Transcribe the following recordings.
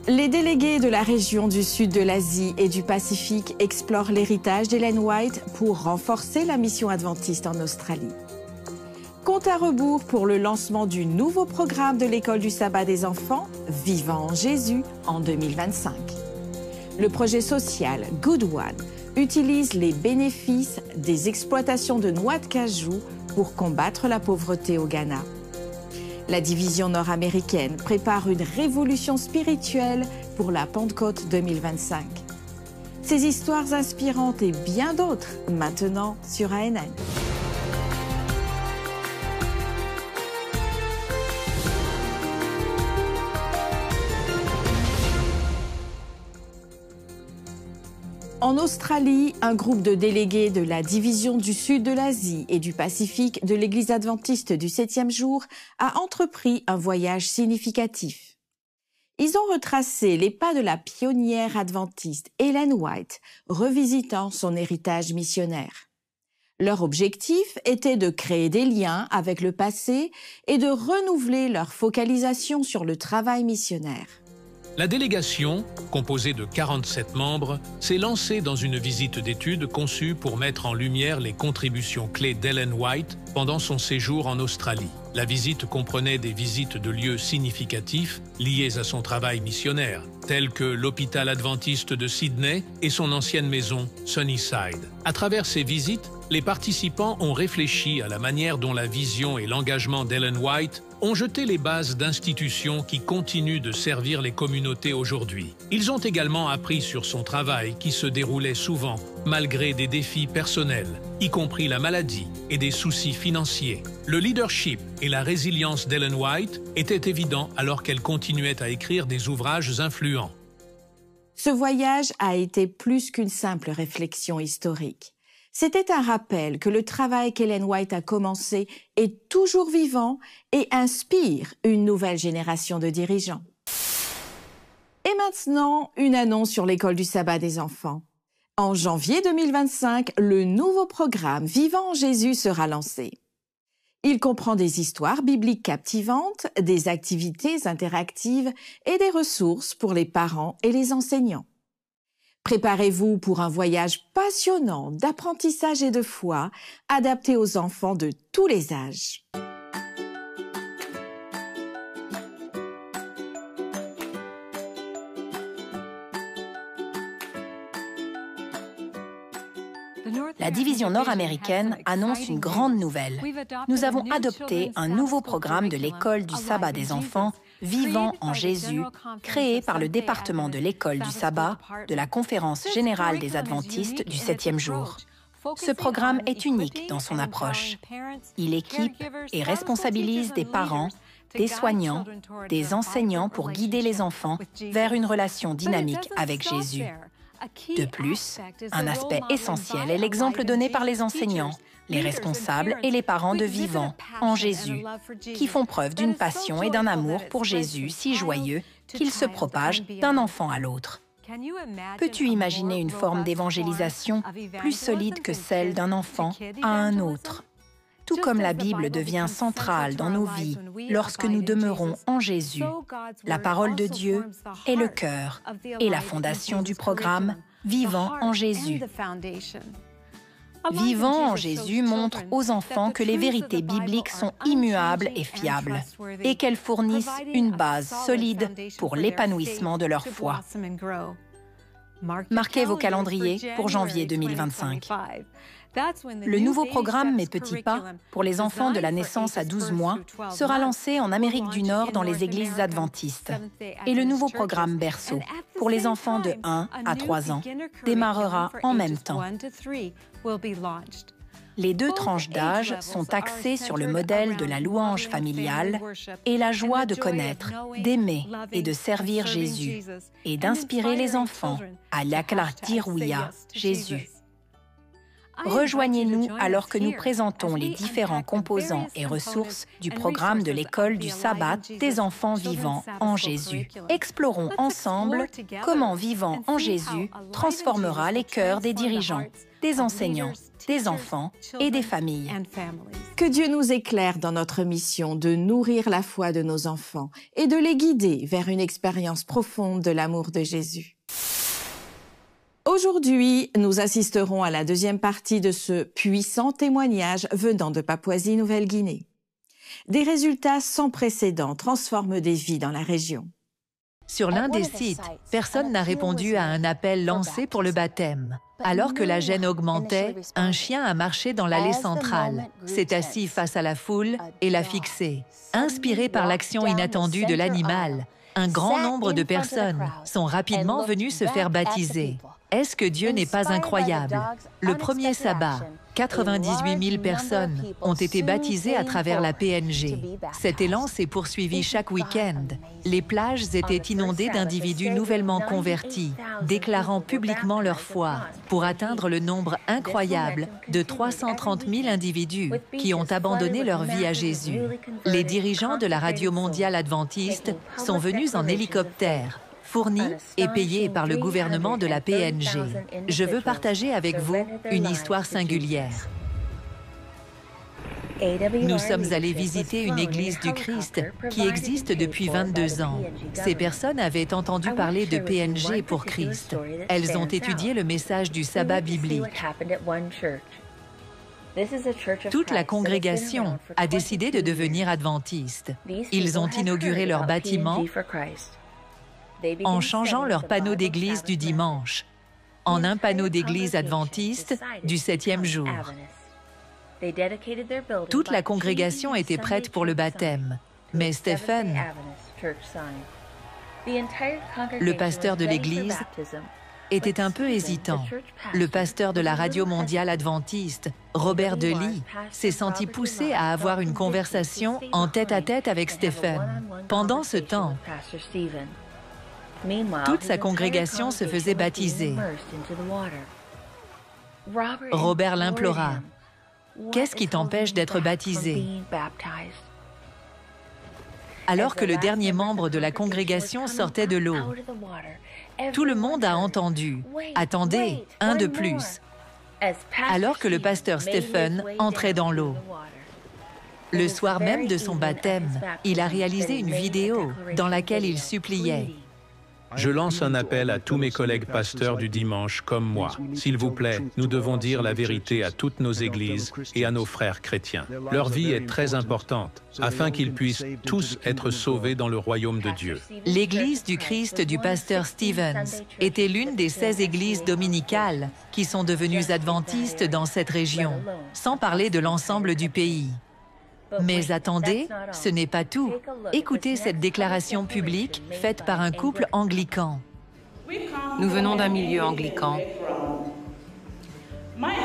Les délégués de la région du sud de l'Asie et du Pacifique explorent l'héritage d'Ellen White pour renforcer la mission adventiste en Australie. Compte à rebours pour le lancement du nouveau programme de l'école du sabbat des enfants, Vivant en Jésus, en 2025. Le projet social Good One utilise les bénéfices des exploitations de noix de cajou pour combattre la pauvreté au Ghana. La division nord-américaine prépare une révolution spirituelle pour la Pentecôte 2025. Ces histoires inspirantes et bien d'autres, maintenant sur ANN. En Australie, un groupe de délégués de la division du sud de l'Asie et du Pacifique de l'Église adventiste du 7e jour a entrepris un voyage significatif. Ils ont retracé les pas de la pionnière adventiste Ellen White, revisitant son héritage missionnaire. Leur objectif était de créer des liens avec le passé et de renouveler leur focalisation sur le travail missionnaire. La délégation, composée de 47 membres, s'est lancée dans une visite d'études conçue pour mettre en lumière les contributions clés d'Ellen White pendant son séjour en Australie. La visite comprenait des visites de lieux significatifs liés à son travail missionnaire, tels que l'hôpital adventiste de Sydney et son ancienne maison Sunnyside. À travers ces visites, les participants ont réfléchi à la manière dont la vision et l'engagement d'Ellen White ont jeté les bases d'institutions qui continuent de servir les communautés aujourd'hui. Ils ont également appris sur son travail qui se déroulait souvent malgré des défis personnels, y compris la maladie et des soucis financiers. Le leadership et la résilience d'Ellen White étaient évidents alors qu'elle continuait à écrire des ouvrages influents. Ce voyage a été plus qu'une simple réflexion historique. C'était un rappel que le travail qu'Ellen White a commencé est toujours vivant et inspire une nouvelle génération de dirigeants. Et maintenant, une annonce sur l'école du sabbat des enfants. En janvier 2025, le nouveau programme Vivant en Jésus sera lancé. Il comprend des histoires bibliques captivantes, des activités interactives et des ressources pour les parents et les enseignants. Préparez-vous pour un voyage passionnant d'apprentissage et de foi, adapté aux enfants de tous les âges. La division nord-américaine annonce une grande nouvelle. Nous avons adopté un nouveau programme de l'école du sabbat des enfants, Vivant en Jésus, créé par le département de l'école du sabbat de la Conférence générale des adventistes du 7e jour. Ce programme est unique dans son approche. Il équipe et responsabilise des parents, des soignants, des enseignants pour guider les enfants vers une relation dynamique avec Jésus. De plus, un aspect essentiel est l'exemple donné par les enseignants, les responsables et les parents de Vivant en Jésus, qui font preuve d'une passion et d'un amour pour Jésus si joyeux qu'il se propage d'un enfant à l'autre. Peux-tu imaginer une forme d'évangélisation plus solide que celle d'un enfant à un autre? Tout comme la Bible devient centrale dans nos vies lorsque nous demeurons en Jésus, la parole de Dieu est le cœur et la fondation du programme Vivant en Jésus. Vivant en Jésus montre aux enfants que les vérités bibliques sont immuables et fiables et qu'elles fournissent une base solide pour l'épanouissement de leur foi. Marquez vos calendriers pour janvier 2025. Le nouveau programme Mes petits pas, pour les enfants de la naissance à 12 mois, sera lancé en Amérique du Nord dans les églises adventistes. Et le nouveau programme Berceau, pour les enfants de 1 à 3 ans, démarrera en même temps. Les deux tranches d'âge sont axées sur le modèle de la louange familiale et la joie de connaître, d'aimer et de servir Jésus, et d'inspirer les enfants à l'Aklartirouia, Jésus. Rejoignez-nous alors que nous présentons les différents composants et ressources du programme de l'école du sabbat des enfants vivants en Jésus. Explorons ensemble comment Vivant en Jésus transformera les cœurs des dirigeants. des enseignants, des enfants et des familles. Que Dieu nous éclaire dans notre mission de nourrir la foi de nos enfants et de les guider vers une expérience profonde de l'amour de Jésus. Aujourd'hui, nous assisterons à la deuxième partie de ce puissant témoignage venant de Papouasie-Nouvelle-Guinée. Des résultats sans précédent transforment des vies dans la région. Sur l'un des sites, personne n'a répondu à un appel lancé pour le baptême. Alors que la gêne augmentait, un chien a marché dans l'allée centrale, s'est assis face à la foule et l'a fixé. Inspiré par l'action inattendue de l'animal, un grand nombre de personnes sont rapidement venues se faire baptiser. Est-ce que Dieu n'est pas incroyable? Le premier sabbat, 98 000 personnes ont été baptisées à travers la PNG. Cet élan s'est poursuivi chaque week-end. Les plages étaient inondées d'individus nouvellement convertis, déclarant publiquement leur foi, pour atteindre le nombre incroyable de 330 000 individus qui ont abandonné leur vie à Jésus. Les dirigeants de la Radio mondiale adventiste sont venus en hélicoptère, fournis et payés par le gouvernement de la PNG. Je veux partager avec vous une histoire singulière. Nous sommes allés visiter une église du Christ qui existe depuis 22 ans. Ces personnes avaient entendu parler de PNG pour Christ. Elles ont étudié le message du sabbat biblique. Toute la congrégation a décidé de devenir adventiste. Ils ont inauguré leur bâtiment en changeant leur panneau d'église du dimanche en un panneau d'église adventiste du 7e jour. Toute la congrégation était prête pour le baptême, mais Stephen, le pasteur de l'église, était un peu hésitant. Le pasteur de la Radio mondiale adventiste, Robert Delis, s'est senti poussé à avoir une conversation en tête-à-tête avec Stephen. Pendant ce temps, toute sa congrégation se faisait baptiser. Robert l'implora. « Qu'est-ce qui t'empêche d'être baptisé ?» Alors que le dernier membre de la congrégation sortait de l'eau, tout le monde a entendu « Attendez, un de plus !» alors que le pasteur Stephen entrait dans l'eau. Le soir même de son baptême, il a réalisé une vidéo dans laquelle il suppliait: Je lance un appel à tous mes collègues pasteurs du dimanche comme moi. S'il vous plaît, nous devons dire la vérité à toutes nos églises et à nos frères chrétiens. Leur vie est très importante, afin qu'ils puissent tous être sauvés dans le royaume de Dieu. L'Église du Christ du pasteur Stevens était l'une des 16 églises dominicales qui sont devenues adventistes dans cette région, sans parler de l'ensemble du pays. Mais attendez, ce n'est pas tout. Écoutez cette déclaration publique faite par un couple anglican. Nous venons d'un milieu anglican.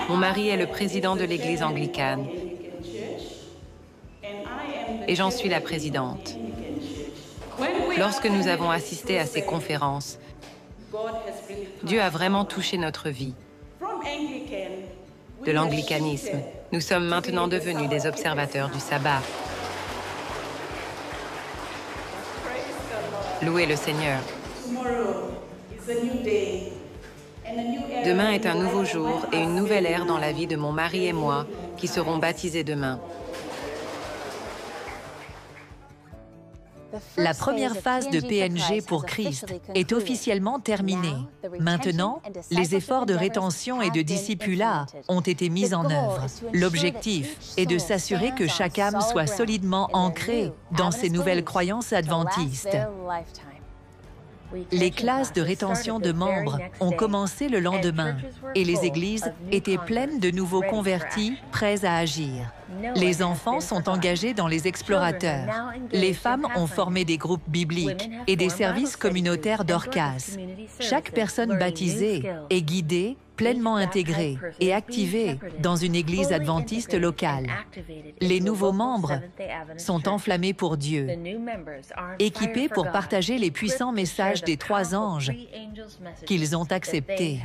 Mon mari est le président de l'église anglicane et j'en suis la présidente. Lorsque nous avons assisté à ces conférences, Dieu a vraiment touché notre vie. De l'anglicanisme, nous sommes maintenant devenus des observateurs du sabbat. Louez le Seigneur. Demain est un nouveau jour et une nouvelle ère dans la vie de mon mari et moi qui serons baptisés demain. La première phase de PNG pour Christ est officiellement terminée. Maintenant, les efforts de rétention et de discipulat ont été mis en œuvre. L'objectif est de s'assurer que chaque âme soit solidement ancrée dans ses nouvelles croyances adventistes. Les classes de rétention de membres ont commencé le lendemain et les églises étaient pleines de nouveaux convertis prêts à agir. Les enfants sont engagés dans les explorateurs. Les femmes ont formé des groupes bibliques et des services communautaires d'Orcas. Chaque personne baptisée est guidée, pleinement intégrée et activée dans une église adventiste locale. Les nouveaux membres sont enflammés pour Dieu, équipés pour partager les puissants messages des 3 anges qu'ils ont acceptés.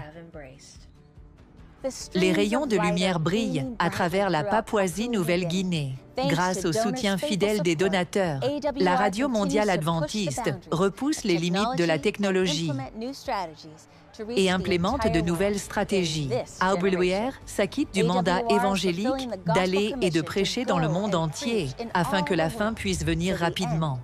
Les rayons de lumière brillent à travers la Papouasie-Nouvelle-Guinée. Grâce au soutien fidèle des donateurs, la Radio mondiale adventiste repousse les limites de la technologie et implémente de nouvelles stratégies. AWR s'acquitte du mandat évangélique d'aller et de prêcher dans le monde entier afin que la fin puisse venir rapidement.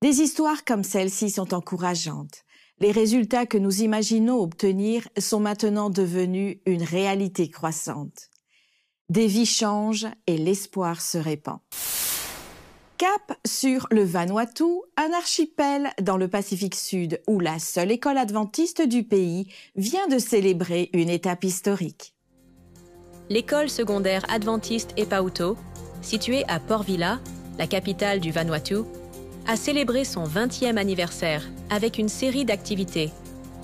Des histoires comme celle-ci sont encourageantes. Les résultats que nous imaginons obtenir sont maintenant devenus une réalité croissante. Des vies changent et l'espoir se répand. Cap sur le Vanuatu, un archipel dans le Pacifique Sud où la seule école adventiste du pays vient de célébrer une étape historique. L'école secondaire adventiste Epauto, située à Port Vila, la capitale du Vanuatu, a célébré son 20e anniversaire avec une série d'activités,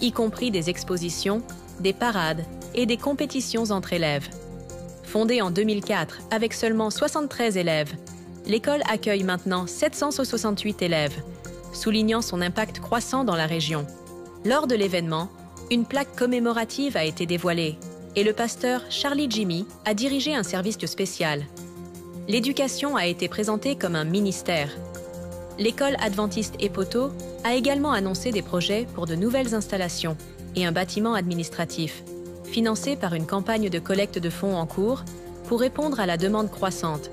y compris des expositions, des parades et des compétitions entre élèves. Fondée en 2004 avec seulement 73 élèves, l'école accueille maintenant 768 élèves, soulignant son impact croissant dans la région. Lors de l'événement, une plaque commémorative a été dévoilée et le pasteur Charlie Jimmy a dirigé un service spécial. L'éducation a été présentée comme un ministère. L'école adventiste Epauto a également annoncé des projets pour de nouvelles installations et un bâtiment administratif, financé par une campagne de collecte de fonds en cours pour répondre à la demande croissante,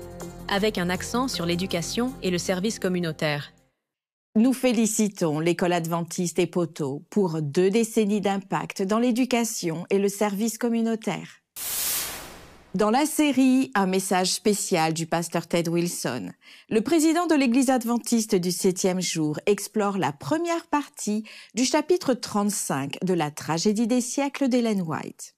avec un accent sur l'éducation et le service communautaire. Nous félicitons l'école adventiste Epauto pour 2 décennies d'impact dans l'éducation et le service communautaire. Dans la série « Un message spécial du pasteur Ted Wilson », le président de l'Église adventiste du 7e jour explore la première partie du chapitre 35 de la tragédie des siècles d'Ellen White.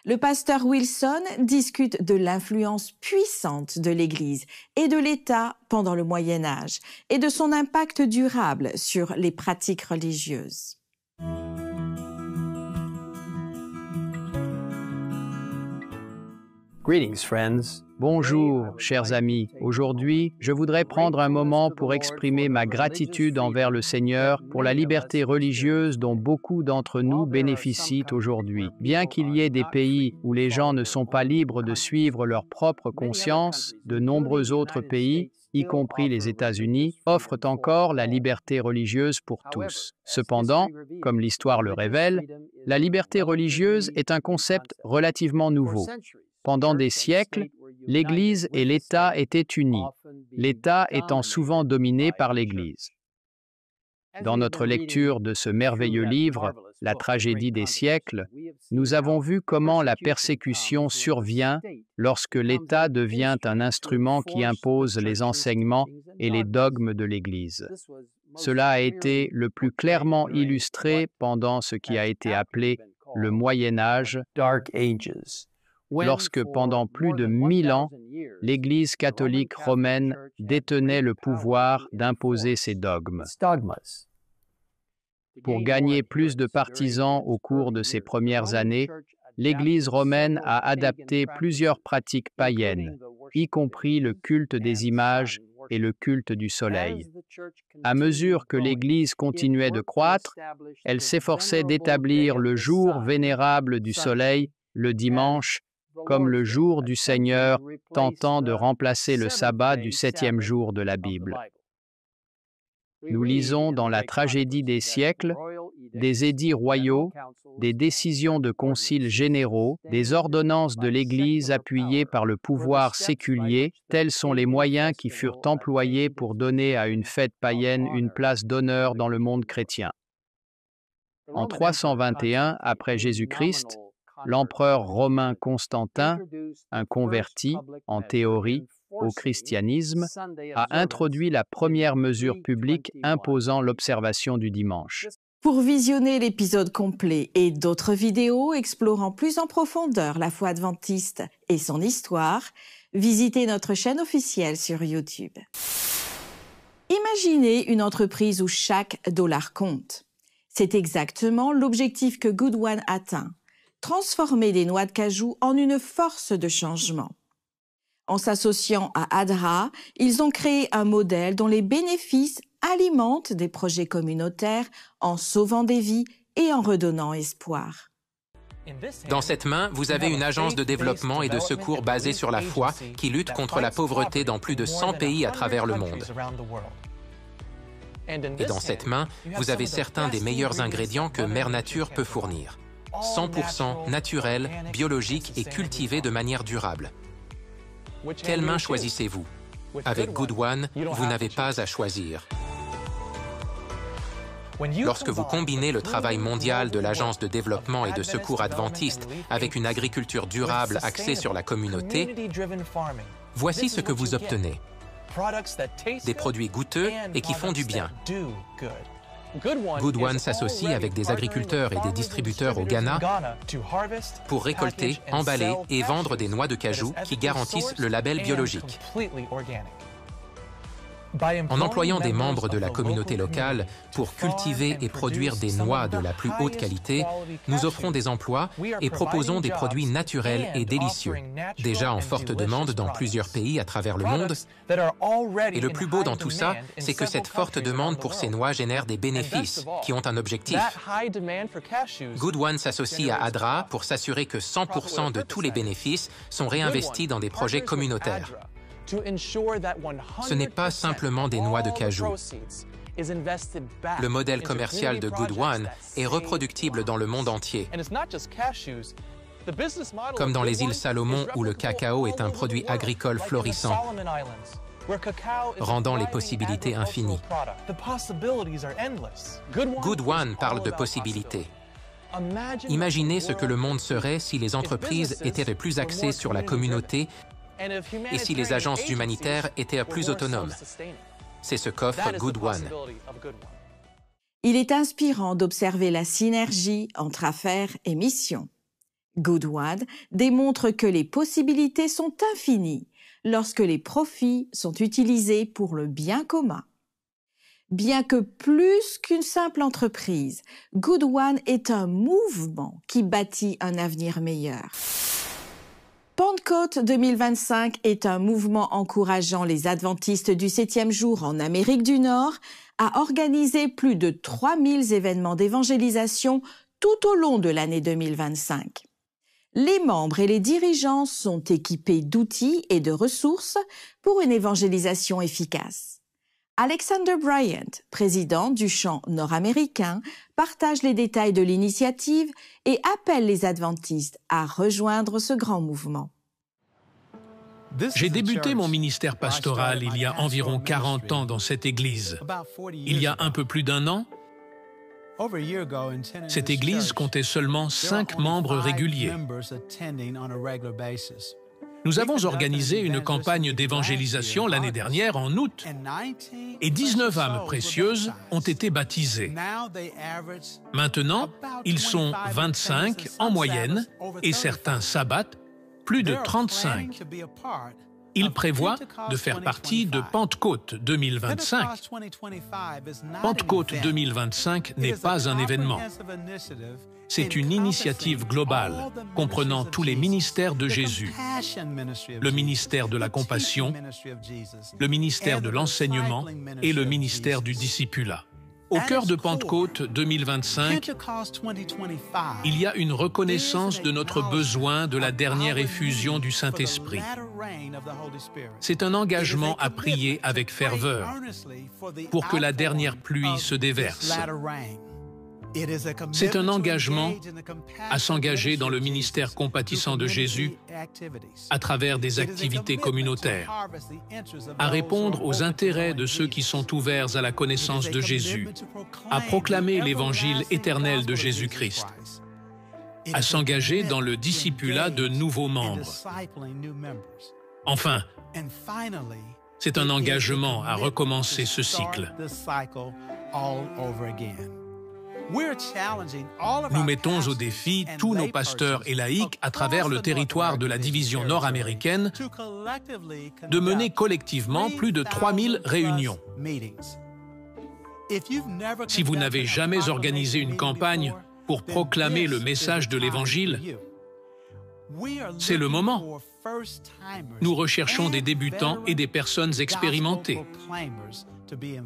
Le pasteur Wilson discute de l'influence puissante de l'Église et de l'État pendant le Moyen Âge et de son impact durable sur les pratiques religieuses. Greetings, friends. Bonjour, chers amis. Aujourd'hui, je voudrais prendre un moment pour exprimer ma gratitude envers le Seigneur pour la liberté religieuse dont beaucoup d'entre nous bénéficient aujourd'hui. Bien qu'il y ait des pays où les gens ne sont pas libres de suivre leur propre conscience, de nombreux autres pays, y compris les États-Unis, offrent encore la liberté religieuse pour tous. Cependant, comme l'histoire le révèle, la liberté religieuse est un concept relativement nouveau. Pendant des siècles, l'Église et l'État étaient unis, l'État étant souvent dominé par l'Église. Dans notre lecture de ce merveilleux livre, La tragédie des siècles, nous avons vu comment la persécution survient lorsque l'État devient un instrument qui impose les enseignements et les dogmes de l'Église. Cela a été le plus clairement illustré pendant ce qui a été appelé le Moyen Âge, lorsque pendant plus de 1000 ans, l'Église catholique romaine détenait le pouvoir d'imposer ses dogmes. Pour gagner plus de partisans au cours de ces premières années, l'Église romaine a adapté plusieurs pratiques païennes, y compris le culte des images et le culte du soleil. À mesure que l'Église continuait de croître, elle s'efforçait d'établir le jour vénérable du soleil, le dimanche, comme le jour du Seigneur, tentant de remplacer le sabbat du 7e jour de la Bible. Nous lisons dans la tragédie des siècles des édits royaux, des décisions de conciles généraux, des ordonnances de l'Église appuyées par le pouvoir séculier, tels sont les moyens qui furent employés pour donner à une fête païenne une place d'honneur dans le monde chrétien. En 321 après Jésus-Christ, l'empereur romain Constantin, un converti, en théorie, au christianisme, a introduit la première mesure publique imposant l'observation du dimanche. Pour visionner l'épisode complet et d'autres vidéos explorant plus en profondeur la foi adventiste et son histoire, visitez notre chaîne officielle sur YouTube. Imaginez une entreprise où chaque dollar compte. C'est exactement l'objectif que Good One atteint. Transformer des noix de cajou en une force de changement. En s'associant à ADRA, ils ont créé un modèle dont les bénéfices alimentent des projets communautaires en sauvant des vies et en redonnant espoir. Dans cette main, vous avez une agence de développement et de secours basée sur la foi qui lutte contre la pauvreté dans plus de 100 pays à travers le monde. Et dans cette main, vous avez certains des meilleurs ingrédients que Mère Nature peut fournir. 100% naturels, biologiques et cultivés de manière durable. Quelle main choisissez-vous? Avec Good One, vous n'avez pas à choisir. Lorsque vous combinez le travail mondial de l'Agence de développement et de secours adventiste avec une agriculture durable axée sur la communauté, voici ce que vous obtenez. Des produits goûteux et qui font du bien. Good One s'associe avec des agriculteurs et des distributeurs au Ghana pour récolter, emballer et vendre des noix de cajou qui garantissent le label biologique. En employant des membres de la communauté locale pour cultiver et produire des noix de la plus haute qualité, nous offrons des emplois et proposons des produits naturels et délicieux, déjà en forte demande dans plusieurs pays à travers le monde. Et le plus beau dans tout ça, c'est que cette forte demande pour ces noix génère des bénéfices qui ont un objectif. Good One s'associe à ADRA pour s'assurer que 100% de tous les bénéfices sont réinvestis dans des projets communautaires. Ce n'est pas simplement des noix de cajou. Le modèle commercial de Good One est reproductible dans le monde entier. Comme dans les îles Salomon où le cacao est un produit agricole florissant, rendant les possibilités infinies. Good One parle de possibilités. Imaginez ce que le monde serait si les entreprises étaient plus axées sur la communauté et si les agences humanitaires étaient plus autonomes. C'est ce qu'offre Good One. Il est inspirant d'observer la synergie entre affaires et mission. Good One démontre que les possibilités sont infinies lorsque les profits sont utilisés pour le bien commun. Bien que plus qu'une simple entreprise, Good One est un mouvement qui bâtit un avenir meilleur. Pentecôte 2025 est un mouvement encourageant les adventistes du 7e jour en Amérique du Nord à organiser plus de 3000 événements d'évangélisation tout au long de l'année 2025. Les membres et les dirigeants sont équipés d'outils et de ressources pour une évangélisation efficace. Alexander Bryant, président du champ nord-américain, partage les détails de l'initiative et appelle les adventistes à rejoindre ce grand mouvement. J'ai débuté mon ministère pastoral il y a environ 40 ans dans cette église. Il y a un peu plus d'un an, cette église comptait seulement 5 membres réguliers. Nous avons organisé une campagne d'évangélisation l'année dernière en août et 19 âmes précieuses ont été baptisées. Maintenant, ils sont 25 en moyenne et certains sabbats, plus de 35. Ils prévoient de faire partie de Pentecôte 2025. Pentecôte 2025 n'est pas un événement. C'est une initiative globale comprenant tous les ministères de Jésus, le ministère de la compassion, le ministère de l'enseignement et le ministère du discipulat. Au cœur de Pentecôte 2025, il y a une reconnaissance de notre besoin de la dernière effusion du Saint-Esprit. C'est un engagement à prier avec ferveur pour que la dernière pluie se déverse. C'est un engagement à s'engager dans le ministère compatissant de Jésus à travers des activités communautaires, à répondre aux intérêts de ceux qui sont ouverts à la connaissance de Jésus, à proclamer l'évangile éternel de Jésus-Christ, à s'engager dans le discipulat de nouveaux membres. Enfin, c'est un engagement à recommencer ce cycle. Nous mettons au défi tous nos pasteurs et laïcs à travers le territoire de la division nord-américaine de mener collectivement plus de 3000 réunions. Si vous n'avez jamais organisé une campagne pour proclamer le message de l'Évangile, c'est le moment. Nous recherchons des débutants et des personnes expérimentées.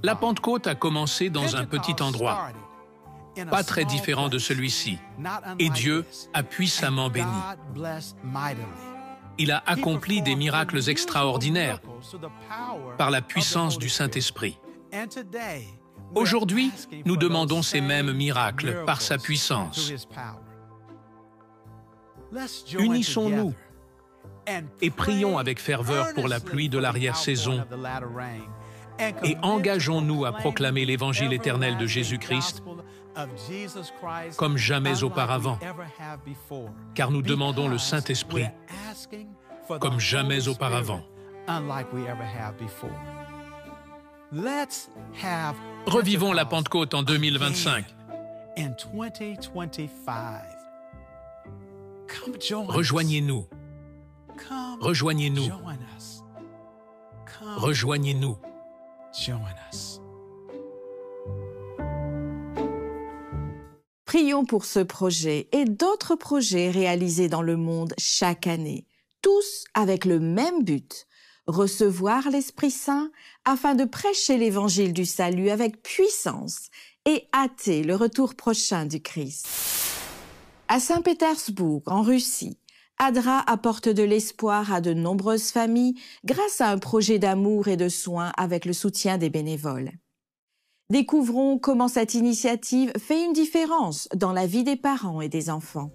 La Pentecôte a commencé dans un petit endroit. pas très différent de celui-ci. Et Dieu a puissamment béni. Il a accompli des miracles extraordinaires par la puissance du Saint-Esprit. Aujourd'hui, nous demandons ces mêmes miracles par sa puissance. Unissons-nous et prions avec ferveur pour la pluie de l'arrière-saison et engageons-nous à proclamer l'évangile éternel de Jésus-Christ comme jamais auparavant, car nous demandons le Saint-Esprit comme jamais auparavant. Revivons la Pentecôte en 2025. Rejoignez-nous. Rejoignez-nous. Rejoignez-nous. Prions pour ce projet et d'autres projets réalisés dans le monde chaque année, tous avec le même but, recevoir l'Esprit Saint afin de prêcher l'évangile du salut avec puissance et hâter le retour prochain du Christ. À Saint-Pétersbourg, en Russie, ADRA apporte de l'espoir à de nombreuses familles grâce à un projet d'amour et de soins avec le soutien des bénévoles. Découvrons comment cette initiative fait une différence dans la vie des parents et des enfants.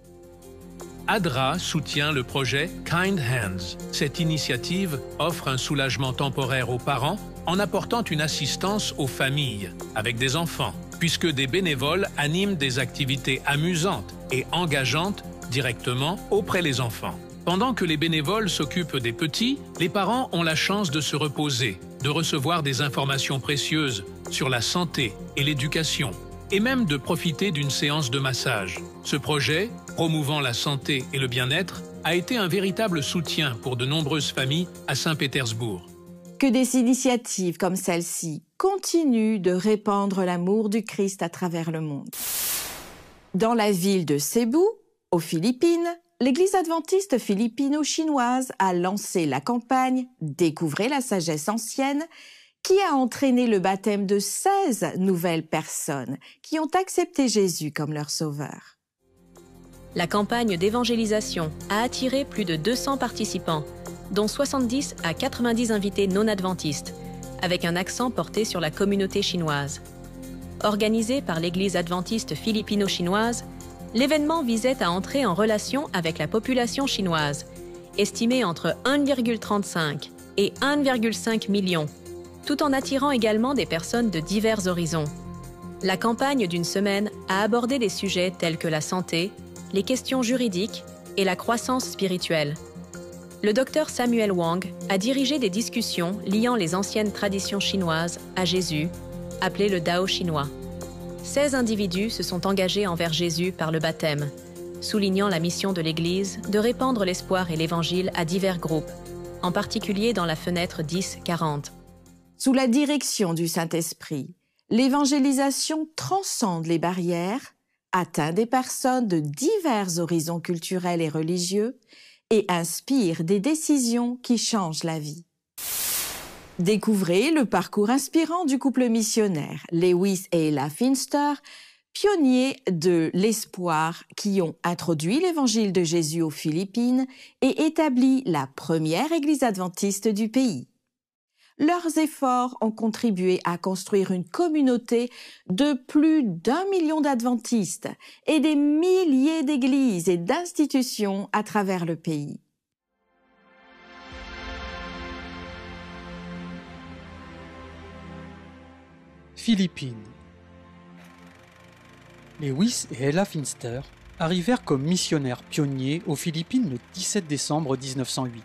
ADRA soutient le projet Kind Hands. Cette initiative offre un soulagement temporaire aux parents en apportant une assistance aux familles avec des enfants, puisque des bénévoles animent des activités amusantes et engageantes directement auprès des enfants. Pendant que les bénévoles s'occupent des petits, les parents ont la chance de se reposer, de recevoir des informations précieuses sur la santé et l'éducation, et même de profiter d'une séance de massage. Ce projet, promouvant la santé et le bien-être, a été un véritable soutien pour de nombreuses familles à Saint-Pétersbourg. Que des initiatives comme celle-ci continuent de répandre l'amour du Christ à travers le monde. Dans la ville de Cebu, aux Philippines, l'Église adventiste philippino-chinoise a lancé la campagne « Découvrez la sagesse ancienne » qui a entraîné le baptême de 16 nouvelles personnes qui ont accepté Jésus comme leur sauveur. La campagne d'évangélisation a attiré plus de 200 participants, dont 70 à 90 invités non-adventistes, avec un accent porté sur la communauté chinoise. Organisé par l'Église adventiste philippino-chinoise, l'événement visait à entrer en relation avec la population chinoise, estimée entre 1,35 et 1,5 million, tout en attirant également des personnes de divers horizons. La campagne d'une semaine a abordé des sujets tels que la santé, les questions juridiques et la croissance spirituelle. Le docteur Samuel Wang a dirigé des discussions liant les anciennes traditions chinoises à Jésus, appelé le Dao chinois. 16 individus se sont engagés envers Jésus par le baptême, soulignant la mission de l'Église de répandre l'espoir et l'Évangile à divers groupes, en particulier dans la fenêtre 10-40. Sous la direction du Saint-Esprit, l'évangélisation transcende les barrières, atteint des personnes de divers horizons culturels et religieux et inspire des décisions qui changent la vie. Découvrez le parcours inspirant du couple missionnaire Lewis et Ella Finster, pionniers de l'espoir qui ont introduit l'évangile de Jésus aux Philippines et établi la première église adventiste du pays. Leurs efforts ont contribué à construire une communauté de plus d'1 million d'adventistes et des milliers d'églises et d'institutions à travers le pays. Philippines. Lewis et Ella Finster arrivèrent comme missionnaires pionniers aux Philippines le 17 décembre 1908.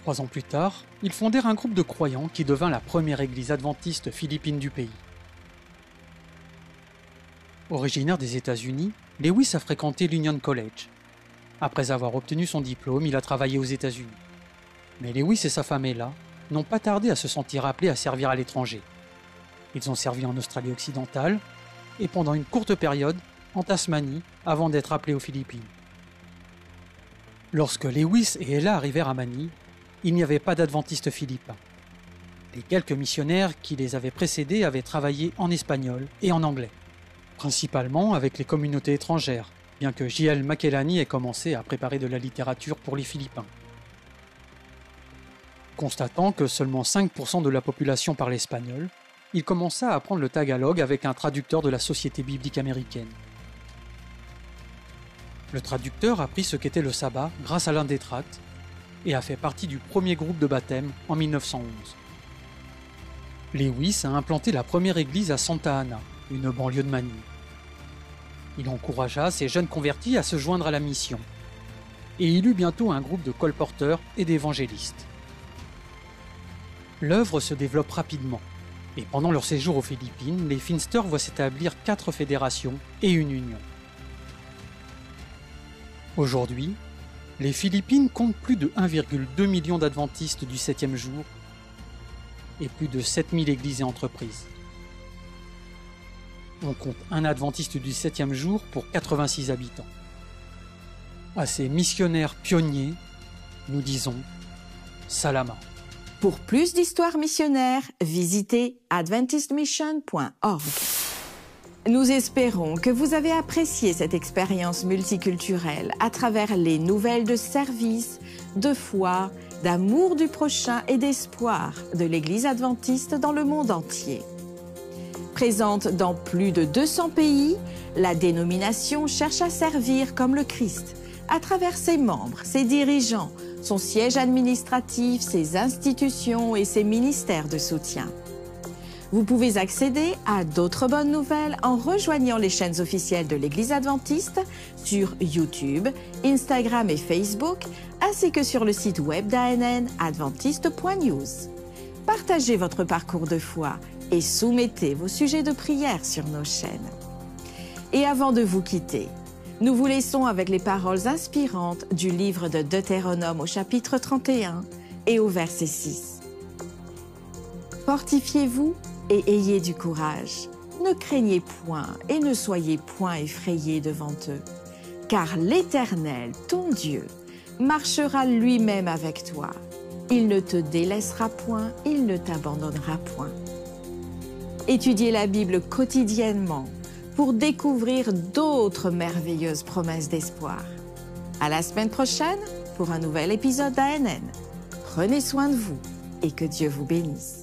3 ans plus tard, ils fondèrent un groupe de croyants qui devint la première église adventiste philippine du pays. Originaire des États-Unis, Lewis a fréquenté l'Union College. Après avoir obtenu son diplôme, il a travaillé aux États-Unis. Mais Lewis et sa femme Ella n'ont pas tardé à se sentir appelés à servir à l'étranger. Ils ont servi en Australie occidentale et pendant une courte période en Tasmanie avant d'être appelés aux Philippines. Lorsque Lewis et Ella arrivèrent à Manille, il n'y avait pas d'adventistes philippins. Les quelques missionnaires qui les avaient précédés avaient travaillé en espagnol et en anglais. principalement avec les communautés étrangères, bien que J.L. Makelani ait commencé à préparer de la littérature pour les Philippins. Constatant que seulement 5% de la population parlait espagnol, il commença à apprendre le tagalog avec un traducteur de la Société biblique américaine. Le traducteur apprit ce qu'était le sabbat grâce à l'un des tracts et a fait partie du premier groupe de baptême en 1911. Lewis a implanté la première église à Santa Ana, une banlieue de Manille. Il encouragea ses jeunes convertis à se joindre à la mission, et il eut bientôt un groupe de colporteurs et d'évangélistes. L'œuvre se développe rapidement, et pendant leur séjour aux Philippines, les Finsters voient s'établir 4 fédérations et une union. Aujourd'hui, les Philippines comptent plus de 1,2 million d'adventistes du 7e jour et plus de 7000 églises et entreprises. On compte un adventiste du 7e jour pour 86 habitants. À ces missionnaires pionniers, nous disons Salama. Pour plus d'histoires missionnaires, visitez adventistmission.org. Nous espérons que vous avez apprécié cette expérience multiculturelle à travers les nouvelles de service, de foi, d'amour du prochain et d'espoir de l'Église adventiste dans le monde entier. Présente dans plus de 200 pays, la dénomination cherche à servir comme le Christ, à travers ses membres, ses dirigeants, son siège administratif, ses institutions et ses ministères de soutien. Vous pouvez accéder à d'autres bonnes nouvelles en rejoignant les chaînes officielles de l'Église adventiste sur YouTube, Instagram et Facebook, ainsi que sur le site web d'ANN adventiste.news. Partagez votre parcours de foi et soumettez vos sujets de prière sur nos chaînes. Et avant de vous quitter, nous vous laissons avec les paroles inspirantes du livre de Deutéronome au chapitre 31 et au verset 6. Fortifiez-vous et ayez du courage. Ne craignez point et ne soyez point effrayés devant eux, car l'Éternel, ton Dieu, marchera lui-même avec toi. Il ne te délaissera point, il ne t'abandonnera point. Étudiez la Bible quotidiennement pour découvrir d'autres merveilleuses promesses d'espoir. À la semaine prochaine pour un nouvel épisode d'ANN. Prenez soin de vous et que Dieu vous bénisse.